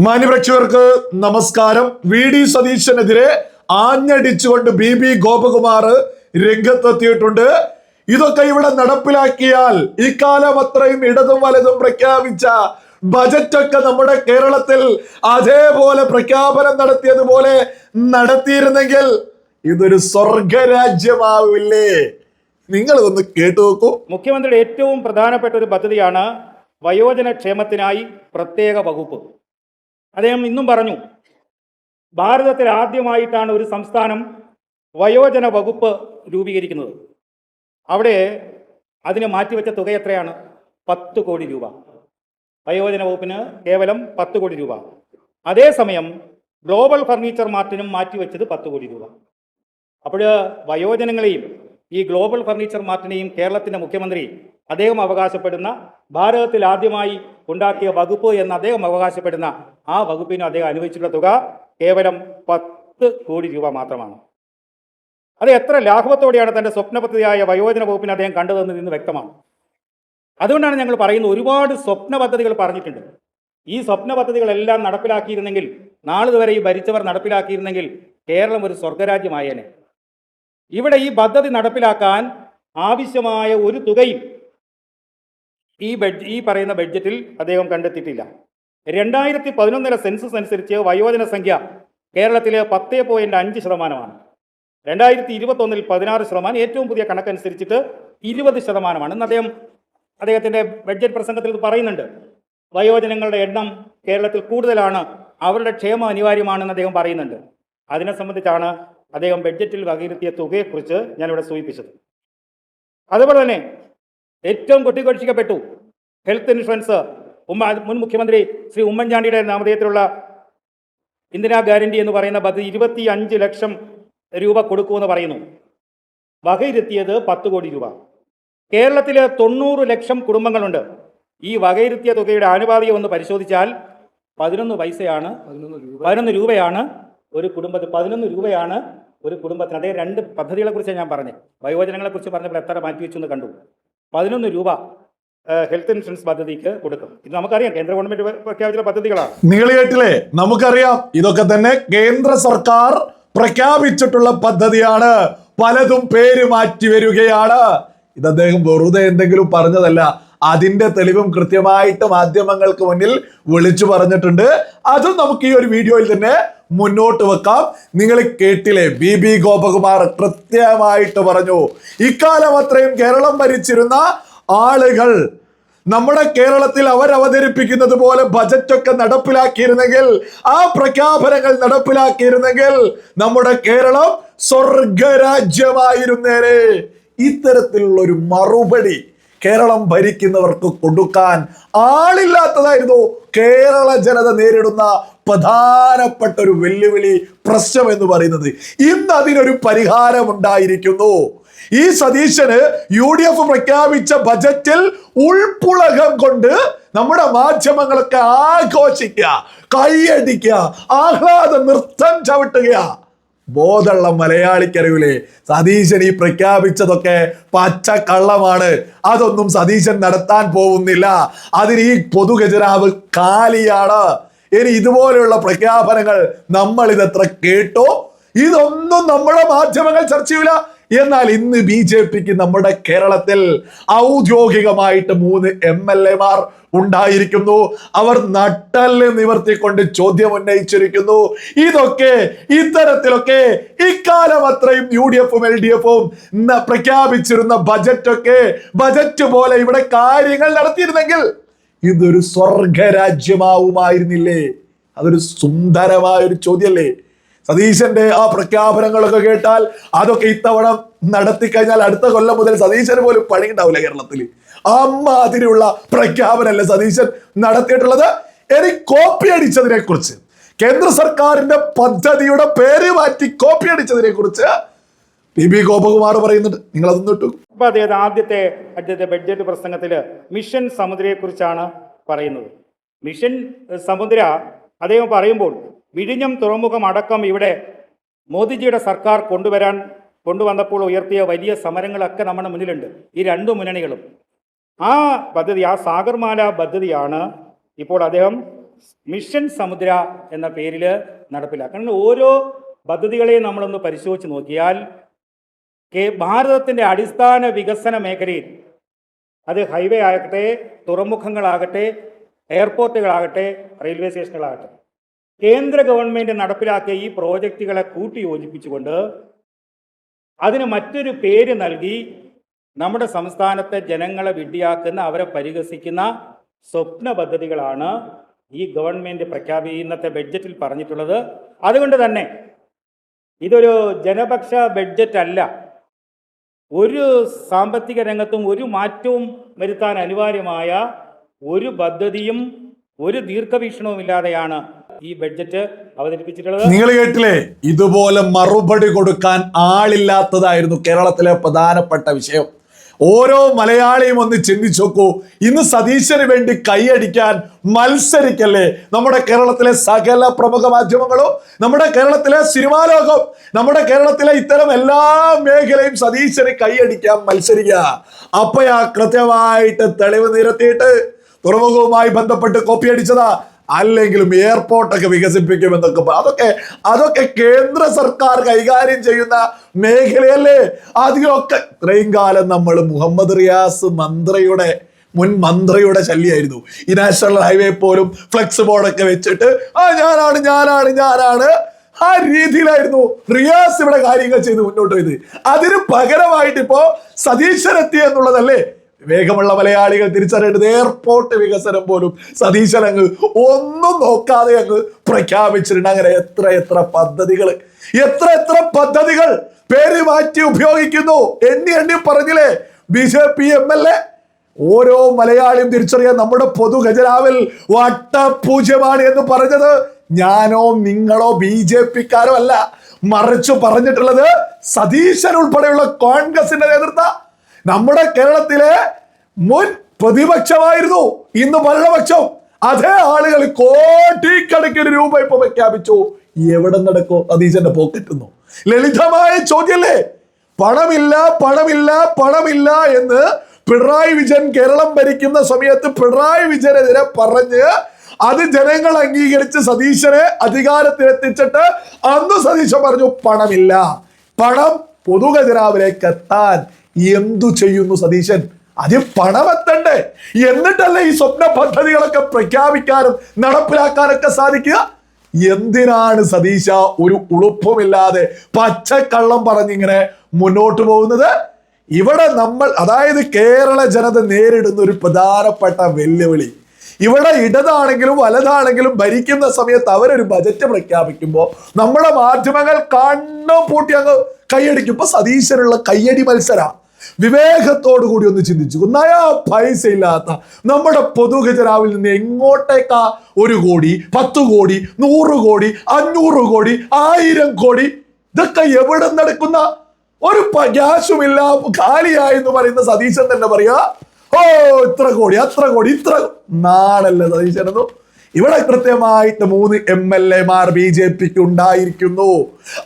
മാന്യപ്രേക്ഷകർക്ക് നമസ്കാരം. V D സതീശനെതിരെ ആഞ്ഞടിച്ചുകൊണ്ട് B Gopakumar രംഗത്തെത്തിയിട്ടുണ്ട്. ഇതൊക്കെ ഇവിടെ നടപ്പിലാക്കിയാൽ ഇക്കാലം അത്രയും ഇടതും വലതും പ്രഖ്യാപിച്ച ബജറ്റൊക്കെ നമ്മുടെ കേരളത്തിൽ അതേപോലെ പ്രഖ്യാപനം നടത്തിയതുപോലെ നടത്തിയിരുന്നെങ്കിൽ ഇതൊരു സ്വർഗരാജ്യമാവില്ലേ? നിങ്ങൾ ഇതൊന്ന് കേട്ടു നോക്കൂ. മുഖ്യമന്ത്രിയുടെ ഏറ്റവും പ്രധാനപ്പെട്ട ഒരു പദ്ധതിയാണ് വയോജന ക്ഷേമത്തിനായി പ്രത്യേക വകുപ്പ്. അദ്ദേഹം ഇന്നും പറഞ്ഞു, ഭാരതത്തിൽ ആദ്യമായിട്ടാണ് ഒരു സംസ്ഥാനം വയോജന വകുപ്പ് രൂപീകരിക്കുന്നത്. അവിടെ അതിന് മാറ്റിവെച്ച തുക എത്രയാണ്? 10 കോടി രൂപ. വയോജന വകുപ്പിന് കേവലം 10 കോടി രൂപ. അതേസമയം ഗ്ലോബൽ ഫർണിച്ചർ മാർട്ടിനും മാറ്റിവെച്ചത് 10 കോടി രൂപ. അപ്പോൾ വയോജനങ്ങളെയും ഈ ഗ്ലോബൽ ഫർണിച്ചർ മാർട്ടിനെയും കേരളത്തിൻ്റെ മുഖ്യമന്ത്രി അദ്ദേഹം അവകാശപ്പെടുന്ന ഭാരതത്തിൽ ആദ്യമായി ഉണ്ടാക്കിയ വകുപ്പ് എന്ന് അദ്ദേഹം അവകാശപ്പെടുന്ന ആ വകുപ്പിന് അദ്ദേഹം അനുവദിച്ചിട്ടുള്ള തുക കേവലം 10 കോടി രൂപ മാത്രമാണ്. അത് എത്ര ലാഘവത്തോടെയാണ് തൻ്റെ സ്വപ്ന പദ്ധതിയായ വയോജന വകുപ്പിനെ അദ്ദേഹം കണ്ടതെന്ന് ഇന്ന് വ്യക്തമാണ്. അതുകൊണ്ടാണ് ഞങ്ങൾ പറയുന്നത്, ഒരുപാട് സ്വപ്ന പദ്ധതികൾ പറഞ്ഞിട്ടുണ്ട്. ഈ സ്വപ്ന പദ്ധതികളെല്ലാം നടപ്പിലാക്കിയിരുന്നെങ്കിൽ, നാളിതുവരെ ഈ ഭരിച്ചവർ നടപ്പിലാക്കിയിരുന്നെങ്കിൽ കേരളം ഒരു സ്വർഗരാജ്യമായേനെ. ഇവിടെ ഈ പദ്ധതി നടപ്പിലാക്കാൻ ആവശ്യമായ ഒരു തുകയും ഈ പറയുന്ന ബഡ്ജറ്റിൽ അദ്ദേഹം കണ്ടെത്തിയിട്ടില്ല. 2011 സെൻസസ് അനുസരിച്ച് വയോജന സംഖ്യ കേരളത്തിലെ 10.5%. 2021 16%. ഏറ്റവും പുതിയ കണക്കനുസരിച്ചിട്ട് 20%. എന്ന് അദ്ദേഹത്തിൻ്റെ ബഡ്ജറ്റ് പ്രസംഗത്തിൽ ഇത് പറയുന്നുണ്ട്. വയോജനങ്ങളുടെ എണ്ണം കേരളത്തിൽ കൂടുതലാണ്, അവരുടെ ക്ഷേമം അനിവാര്യമാണെന്ന് അദ്ദേഹം പറയുന്നുണ്ട്. അതിനെ സംബന്ധിച്ചാണ് അദ്ദേഹം ബഡ്ജറ്റിൽ വകയിരുത്തിയ തുകയെക്കുറിച്ച് ഞാനിവിടെ സൂചിപ്പിച്ചത്. അതുപോലെ തന്നെ ഏറ്റവും കൊട്ടിഘോഷിക്കപ്പെട്ടു ഹെൽത്ത് ഇൻഷുറൻസ്. മുൻ മുഖ്യമന്ത്രി ശ്രീ ഉമ്മൻചാണ്ടിയുടെ നാമധേയത്തിലുള്ള ഇന്ദിരാ ഗ്യാരണ്ടി എന്ന് പറയുന്ന പദ്ധതി 25 ലക്ഷം രൂപ കൊടുക്കുമെന്ന് പറയുന്നു. വകയിരുത്തിയത് 10 കോടി രൂപ. കേരളത്തിലെ 90 ലക്ഷം കുടുംബങ്ങളുണ്ട്. ഈ വകയിരുത്തിയ തുകയുടെ ആനുപാതികം ഒന്ന് പരിശോധിച്ചാൽ 11 രൂപയാണ് ഒരു കുടുംബത്തിന്. 11 രൂപയാണ് ഒരു കുടുംബത്തിന്. അതേ 2 പദ്ധതികളെ കുറിച്ച് ഞാൻ പറഞ്ഞു. വയോജനങ്ങളെ കുറിച്ച് പറഞ്ഞപ്പോൾ എത്ര മാറ്റിവെച്ചു എന്ന് കണ്ടു. 11 രൂപ ഹെൽത്ത് ഇൻഷുറൻസ് പദ്ധതിക്ക് കൊടുക്കും. ഇത് നമുക്കറിയാം, കേന്ദ്ര ഗവൺമെന്റ് പ്രഖ്യാപിച്ച പദ്ധതികളാണ്. നിങ്ങൾ കേട്ടില്ലേ? നമുക്കറിയാം, ഇതൊക്കെ തന്നെ കേന്ദ്ര സർക്കാർ പ്രഖ്യാപിച്ചിട്ടുള്ള പദ്ധതിയാണ്. പലതും പേര് മാറ്റി വരികയാണ്. ഇത് അദ്ദേഹം വെറുതെ എന്തെങ്കിലും പറഞ്ഞതല്ല. അതിന്റെ തെളിവും കൃത്യമായിട്ട് മാധ്യമങ്ങൾക്ക് മുന്നിൽ വിളിച്ചു പറഞ്ഞിട്ടുണ്ട്. അതും നമുക്ക് ഈ ഒരു വീഡിയോയിൽ തന്നെ മുന്നോട്ട് വെക്കാം. നിങ്ങൾ കേട്ടില്ലേ? ബി ഗോപകുമാർ കൃത്യമായിട്ട് പറഞ്ഞു, ഇക്കാലം അത്രയും കേരളം ഭരിച്ചിരുന്ന ആളുകൾ നമ്മുടെ കേരളത്തിൽ അവതരിപ്പിക്കുന്നത് പോലെ ബജറ്റൊക്കെ നടപ്പിലാക്കിയിരുന്നെങ്കിൽ, ആ പ്രഖ്യാപനങ്ങൾ നടപ്പിലാക്കിയിരുന്നെങ്കിൽ നമ്മുടെ കേരളം സ്വർഗരാജ്യമായിരുന്നേനെ. ഇത്തരത്തിലുള്ള ഒരു മറുപടി കേരളം ഭരിക്കുന്നവർക്ക് കൊടുക്കാൻ ആളില്ലാത്തതായിരുന്നു കേരള ജനത നേരിടുന്ന പ്രധാനപ്പെട്ട ഒരു വെല്ലുവിളി, പ്രശ്നം എന്ന് പറയുന്നത്. ഇന്ന് അതിനൊരു പരിഹാരമുണ്ടായിരിക്കുന്നു. ഈ സതീശന് UDF പ്രഖ്യാപിച്ച ബജറ്റിൽ ഉൾപ്പുളകം കൊണ്ട് നമ്മുടെ മാധ്യമങ്ങളൊക്കെ ആഘോഷിക്കുക, കൈയടിക്കുക, ആഹ്ലാദ നൃത്തം ചവിട്ടുക. ബോധമുള്ള മലയാളിക്കറിവില്ലേ, സതീശൻ ഈ പ്രഖ്യാപിച്ചതൊക്കെ പച്ചക്കള്ളമാണ്. അതൊന്നും സതീശൻ നടത്താൻ പോകുന്നില്ല. അതിന് ഈ പൊതുഖജനാവ് കാലിയാണ്. ഇനി ഇതുപോലെയുള്ള പ്രഖ്യാപനങ്ങൾ നമ്മൾ ഇതെത്ര കേട്ടോ? ഇതൊന്നും നമ്മുടെ മാധ്യമങ്ങൾ ചർച്ച ചെയ്യില്ല. എന്നാൽ ഇന്ന് BJPക്ക് നമ്മുടെ കേരളത്തിൽ ഔദ്യോഗികമായിട്ട് 3 MLA-മാർ ഉണ്ടായിരിക്കുന്നു. അവർ നട്ടെല്ല് നിവർത്തിക്കൊണ്ട് ചോദ്യം ഉന്നയിച്ചിരിക്കുന്നു. ഇതൊക്കെ ഇത്തരത്തിലൊക്കെ ഇക്കാലം അത്രയും UDF-ഉം LDF-ഉം പ്രഖ്യാപിച്ചിരുന്ന ബജറ്റ് പോലെ ഇവിടെ കാര്യങ്ങൾ നടത്തിയിരുന്നെങ്കിൽ ഇതൊരു സ്വർഗരാജ്യമാവുമായിരുന്നില്ലേ? അതൊരു സുന്ദരമായൊരു ചോദ്യമല്ലേ? സതീശന്റെ ആ പ്രഖ്യാപനങ്ങളൊക്കെ കേട്ടാൽ അതൊക്കെ ഇത്തവണ നടത്തിക്കഴിഞ്ഞാൽ അടുത്ത കൊല്ലം മുതൽ സതീശന് പോലും പണി ഉണ്ടാവില്ല കേരളത്തിൽ. അതിനുള്ള പ്രഖ്യാപനമല്ലേ സതീശൻ നടത്തിയിട്ടുള്ളത്. ഇനി കോപ്പി അടിച്ചതിനെ കുറിച്ച്, കേന്ദ്ര സർക്കാരിന്റെ പദ്ധതിയുടെ പേര് മാറ്റി കോപ്പി അടിച്ചതിനെ കുറിച്ച് ബി ഗോപകുമാർ പറയുന്നുണ്ട്. നിങ്ങൾ അതൊന്നും ഇട്ടു. അപ്പൊ ആദ്യത്തെ ബഡ്ജറ്റ് പ്രസംഗത്തിൽ മിഷൻ സമുദ്രയെ കുറിച്ചാണ് പറയുന്നത്. മിഷൻ സമുദ്ര അദ്ദേഹം പറയുമ്പോൾ വിഴിഞ്ഞം തുറമുഖം അടക്കം ഇവിടെ മോദിജിയുടെ സർക്കാർ കൊണ്ടുവന്നപ്പോൾ ഉയർത്തിയ വലിയ സമരങ്ങളൊക്കെ നമ്മുടെ മുന്നിലുണ്ട്. ഈ 2 മുന്നണികളും ആ പദ്ധതി, ആ സാഗർമാല പദ്ധതിയാണ് ഇപ്പോൾ അദ്ദേഹം മിഷൻ സമുദ്ര എന്ന പേരിൽ നടപ്പിലാക്കണം. ഓരോ പദ്ധതികളെയും നമ്മളൊന്ന് പരിശോധിച്ച് നോക്കിയാൽ ഭാരതത്തിൻ്റെ അടിസ്ഥാന വികസന മേഖലയിൽ അത് ഹൈവേ ആകട്ടെ, തുറമുഖങ്ങളാകട്ടെ, എയർപോർട്ടുകളാകട്ടെ, റെയിൽവേ സ്റ്റേഷനുകളാകട്ടെ, കേന്ദ്ര ഗവൺമെൻറ് നടപ്പിലാക്കിയ ഈ പ്രോജക്റ്റുകളെ കൂട്ടിയോജിപ്പിച്ചുകൊണ്ട് അതിന് മറ്റൊരു പേര് നൽകി നമ്മുടെ സംസ്ഥാനത്തെ ജനങ്ങളെ വിഡ്ഢിയാക്കുന്ന, അവരെ പരിഹസിക്കുന്ന സ്വപ്ന പദ്ധതികളാണ് ഈ ഗവൺമെൻറ് ഇന്നത്തെ ബഡ്ജറ്റിൽ പറഞ്ഞിട്ടുള്ളത്. അതുകൊണ്ട് തന്നെ ഇതൊരു ജനപക്ഷ ബഡ്ജറ്റ് അല്ല. ഒരു സാമ്പത്തിക രംഗത്തും ഒരു മാറ്റവും വരുത്താൻ അനിവാര്യമായ ഒരു പദ്ധതിയും ഒരു ദീർഘവീക്ഷണവും ഇല്ലാതെയാണ് ഈ ബഡ്ജറ്റ് അവതരിപ്പിച്ചിട്ടുള്ളത്. നിങ്ങൾ കേട്ടില്ലേ, ഇതുപോലെ മറുപടി കൊടുക്കാൻ ആളില്ലാത്തതായിരുന്നു കേരളത്തിലെ പ്രധാനപ്പെട്ട വിഷയം. ഓരോ മലയാളിയും ഒന്ന് ചിന്തിച്ചു നോക്കൂ. ഇന്ന് സതീശന് വേണ്ടി കൈയടിക്കാൻ മത്സരിക്കല്ലേ നമ്മുടെ കേരളത്തിലെ സകല പ്രമുഖ മാധ്യമങ്ങളും, നമ്മുടെ കേരളത്തിലെ സിനിമാ ലോകം, നമ്മുടെ കേരളത്തിലെ ഇത്തരം എല്ലാ മേഖലയും സതീശന് കൈയടിക്കാൻ മത്സരിക്കുക. അപ്പയാ കൃത്യമായിട്ട് തെളിവ് നിരത്തിയിട്ട് തുറമുഖവുമായി ബന്ധപ്പെട്ട് കോപ്പി അടിച്ചതാ, അല്ലെങ്കിലും എയർപോർട്ടൊക്കെ വികസിപ്പിക്കുമെന്നൊക്കെ അതൊക്കെ കേന്ദ്ര സർക്കാർ കൈകാര്യം ചെയ്യുന്ന മേഖലയല്ലേ. അതിലൊക്കെ ഇത്രയും കാലം നമ്മൾ മുഹമ്മദ് റിയാസ് മുൻ മന്ത്രിയുടെ ശല്യമായിരുന്നു. ഈ നാഷണൽ ഹൈവേ പോലും ഫ്ലെക്സ് ബോർഡൊക്കെ വെച്ചിട്ട് ഞാനാണ് ആ രീതിയിലായിരുന്നു റിയാസ് ഇവിടെ കാര്യങ്ങൾ ചെയ്ത് മുന്നോട്ട് പോയത്. അതിന് പകരമായിട്ട് ഇപ്പോ സതീശനെത്തി എന്നുള്ളതല്ലേ വേഗമുള്ള മലയാളികൾ തിരിച്ചറിയേണ്ടത്. എയർപോർട്ട് വികസനം പോലും സതീശൻ അങ്ങ് ഒന്നും നോക്കാതെ അങ്ങ് പ്രഖ്യാപിച്ചിട്ടുണ്ട്. അങ്ങനെ എത്ര പദ്ധതികൾ പേര് മാറ്റി ഉപയോഗിക്കുന്നു. എണ്ണി പറഞ്ഞില്ലേ BJP MLA. ഓരോ മലയാളിയും തിരിച്ചറിയാൻ നമ്മുടെ പൊതു ഖജനാവിൽ വട്ടപൂജ്യമാണ് എന്ന് പറഞ്ഞത് ഞാനോ നിങ്ങളോ BJP-ക്കാരോ അല്ല, മറിച്ചു പറഞ്ഞിട്ടുള്ളത് സതീശൻ ഉൾപ്പെടെയുള്ള കോൺഗ്രസിന്റെ നേതൃത്വം. നമ്മുടെ കേരളത്തിലെ മുൻ പ്രതിപക്ഷമായിരുന്നു, ഇന്ന് ഭരണപക്ഷം. അതേ ആളുകൾ കോടിക്കണക്കിന് രൂപ ഇപ്പൊ പ്രഖ്യാപിച്ചു. എവിടെ നടക്കോ സതീശന്റെ പോക്കറ്റുന്നു? ലളിതമായ ചോദ്യല്ലേ. പണമില്ല എന്ന് പിണറായി വിജയൻ കേരളം ഭരിക്കുന്ന സമയത്ത് പിണറായി വിജയനെതിരെ പറഞ്ഞ് അത് ജനങ്ങൾ അംഗീകരിച്ച് സതീശനെ അധികാരത്തിലെത്തിച്ചിട്ട് അന്ന് സതീശൻ പറഞ്ഞു പണമില്ല. പണം പൊതുഖജനാവിലേക്ക് എത്താൻ എന്തു ചെയ്യുന്നു സതീശൻ? അതിൽ പണമെത്തണ്ടേ? എന്നിട്ടല്ലേ ഈ സ്വപ്ന പദ്ധതികളൊക്കെ പ്രഖ്യാപിക്കാനും നടപ്പിലാക്കാനൊക്കെ സാധിക്കുക? എന്തിനാണ് സതീശ ഒരു ഉളുപ്പുമില്ലാതെ പച്ചക്കള്ളം പറഞ്ഞിങ്ങനെ മുന്നോട്ട് പോകുന്നത്? ഇവിടെ അതായത് കേരള ജനത നേരിടുന്ന ഒരു പ്രധാനപ്പെട്ട വെല്ലുവിളി, ഇവിടെ ഇടതാണെങ്കിലും വലതാണെങ്കിലും ഭരിക്കുന്ന സമയത്ത് അവരൊരു ബജറ്റ് പ്രഖ്യാപിക്കുമ്പോൾ നമ്മുടെ മാധ്യമങ്ങൾ കണ്ണും പൂട്ടി അങ്ങ് കൈയടിക്കും. ഇപ്പൊ സതീശനുള്ള കയ്യടി മത്സര. വിവേകത്തോടു കൂടി ഒന്ന് ചിന്തിച്ചു. നയാ പൈസ ഇല്ലാത്ത നമ്മുടെ പൊതുഖജനാവിൽ നിന്ന് എങ്ങോട്ടേക്കാ 1 കോടി, 10 കോടി, 100 കോടി, 500 കോടി, 1000 കോടി ഇതൊക്കെ എവിടെ നടക്കുന്ന? ഒരു ഗ്യാസുമില്ല, ഖാലിയായെന്ന് പറയുന്ന സതീശൻ തന്നെ പറയാ ഇത്ര കോടി, അത്ര കോടി, ഇത്ര നാളല്ലേ സതീശനെന്നു? ഇവിടെ കൃത്യമായിട്ട് 3 MLA-മാർ BJP-ക്ക് ഉണ്ടായിരിക്കുന്നു.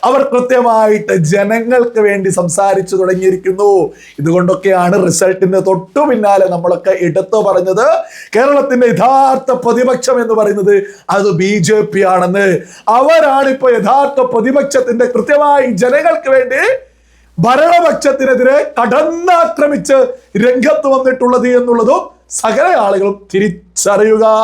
അവർ കൃത്യമായിട്ട് ജനങ്ങൾക്ക് വേണ്ടി സംസാരിച്ചു തുടങ്ങിയിരിക്കുന്നു. ഇതുകൊണ്ടൊക്കെയാണ് റിസൾട്ടിന്റെ തൊട്ടു പിന്നാലെ നമ്മളൊക്കെ എടുത്തു പറഞ്ഞത് കേരളത്തിന്റെ യഥാർത്ഥ പ്രതിപക്ഷം എന്ന് പറയുന്നത് അത് BJP ആണെന്ന്. അവരാണ് ഇപ്പൊ യഥാർത്ഥ പ്രതിപക്ഷത്തിന്റെ കൃത്യമായി ജനങ്ങൾക്ക് വേണ്ടി ഭരണപക്ഷത്തിനെതിരെ കടന്നാക്രമിച്ച് രംഗത്ത് വന്നിട്ടുള്ളത് എന്നുള്ളതും സകല ആളുകളും തിരിച്ചറിയുക.